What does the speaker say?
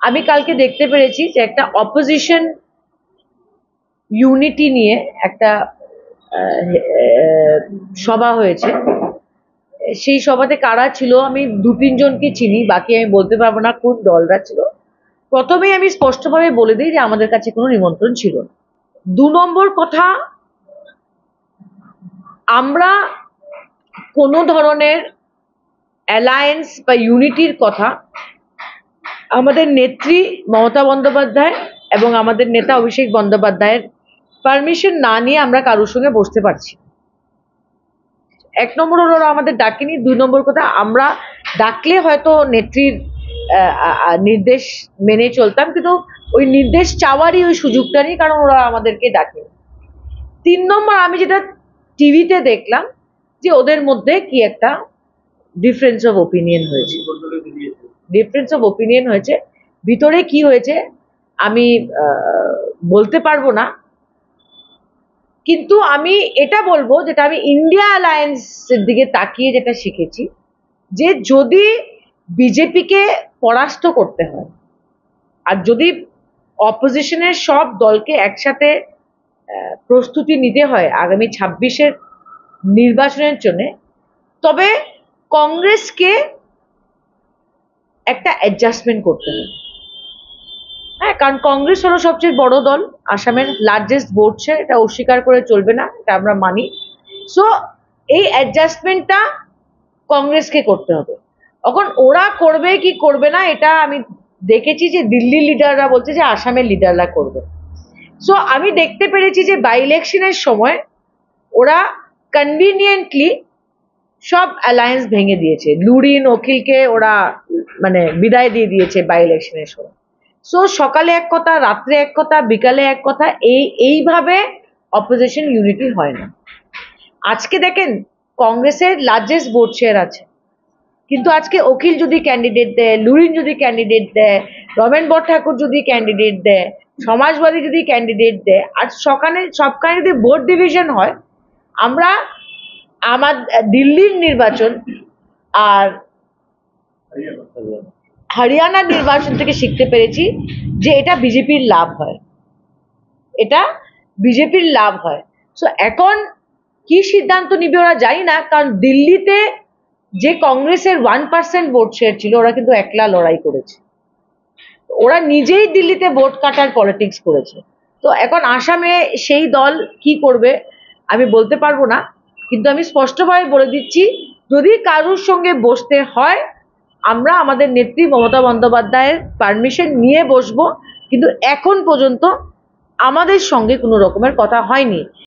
আমি কালকে দেখতে পেরেছি যে একটা অপোজিশন ইউনিটি নিয়ে একটা সভা হয়েছে। সেই সভাতে কারা ছিল আমি 2-3 জনকে চিনি, বাকি আমি বলতে পারবো না কোন দলরা ছিল। প্রথমেই আমি স্পষ্টভাবে বলে দিই যে আমাদের কাছে কোনো নিমন্ত্রণ ছিল না। 2 নম্বর কথা, আমরা কোনো ধরনের অ্যালায়েন্স বা ইউনিটির কথা আমাদের নেত্রী মমতা বন্দ্যোপাধ্যায় এবং আমাদের নেতা অভিষেক বন্দ্যোপাধ্যায়ের পারমিশন না নিয়ে আমরা কারোর সঙ্গে বসতে পারছি। 1 নম্বর হলো ওরা আমাদের ডাকেনি। 2 নম্বর কথা, আমরা ডাকলে হয়তো নেত্রীর নির্দেশ মেনে চলতাম, কিন্তু ওই নির্দেশ চাওয়ারই ওই সুযোগটা নেই, কারণ ওরা আমাদেরকে ডাকেনি। 3 নম্বর, আমি যেটা টিভিতে দেখলাম যে ওদের মধ্যে কি একটা ডিফারেন্স অফ ওপিনিয়ন হয়েছে। ভিতরে কি হয়েছে আমি বলতে পারবো না, কিন্তু আমি এটা বলবো যেটা আমি ইন্ডিয়া অ্যালায়েন্সের দিকে তাকিয়ে যেটা শিখেছি, যে যদি বিজেপিকে পরাস্ত করতে হয় আর যদি অপোজিশনের সব দলকে একসাথে প্রস্তুতি নিতে হয় আগামী 26-এর নির্বাচনের জন্য, তবে কংগ্রেসকে একটা অ্যাডজাস্টমেন্ট করতে হবে। হ্যাঁ, কারণ কংগ্রেস হলো সবচেয়ে বড় দল, আসামের লার্জেস্ট ভোট শেয়ার, এটা অস্বীকার করে চলবে না, এটা আমরা মানি। সো এই অ্যাডজাস্টমেন্টটা কংগ্রেসকে করতে হবে। এখন ওরা করবে কি করবে না, এটা আমি দেখেছি যে দিল্লির লিডাররা বলছে যে আসামের লিডাররা করবে। সো আমি দেখতে পেরেছি যে বাই ইলেকশনের সময় ওরা কনভিনিয়েন্টলি সব অ্যালায়েন্স ভেঙে দিয়েছে। লুরিন অখিলকে ওরা মানে বিদায় দিয়ে দিয়েছে বাই ইলেকশনের সময়। সো সকালে এক কথা, রাত্রে এক কথা, বিকালে এক কথা, এইভাবে অপোজিশন ইউনিটি হয় না। আজকে দেখেন কংগ্রেসের লার্জেস্ট ভোট শেয়ার আছে, কিন্তু আজকে অখিল যদি ক্যান্ডিডেট দেয়, লুরিন যদি ক্যান্ডিডেট দেয়, রমেন বরঠাকুর যদি ক্যান্ডিডেট দেয়, সমাজবাদী যদি ক্যান্ডিডেট দেয়, আর সবখানে যদি ভোট ডিভিশন হয়, আমরা দিল্লির নির্বাচন আর হরিয়ানার নির্বাচন থেকে শিখতে পেরেছি যে এটা বিজেপির লাভ হয়। সো এখন কি সিদ্ধান্ত নিবে ওরা জানি না, কারণ দিল্লিতে যে কংগ্রেসের 1% ভোট শেয়ার ছিল, ওরা কিন্তু একলা লড়াই করেছে, ওরা নিজেই দিল্লিতে ভোট কাটার পলিটিক্স করেছে। তো এখন আসামে সেই দল কি করবে আমি বলতে পারবো না, কিন্তু আমি স্পষ্টভাবে বলে দিচ্ছি, যদি কারোর সঙ্গে বসতে হয় আমরা আমাদের নেত্রী মমতা বন্দ্যোপাধ্যায়ের পারমিশন নিয়ে বসবো, কিন্তু এখন পর্যন্ত আমাদের সঙ্গে কোনো রকমের কথা হয়নি।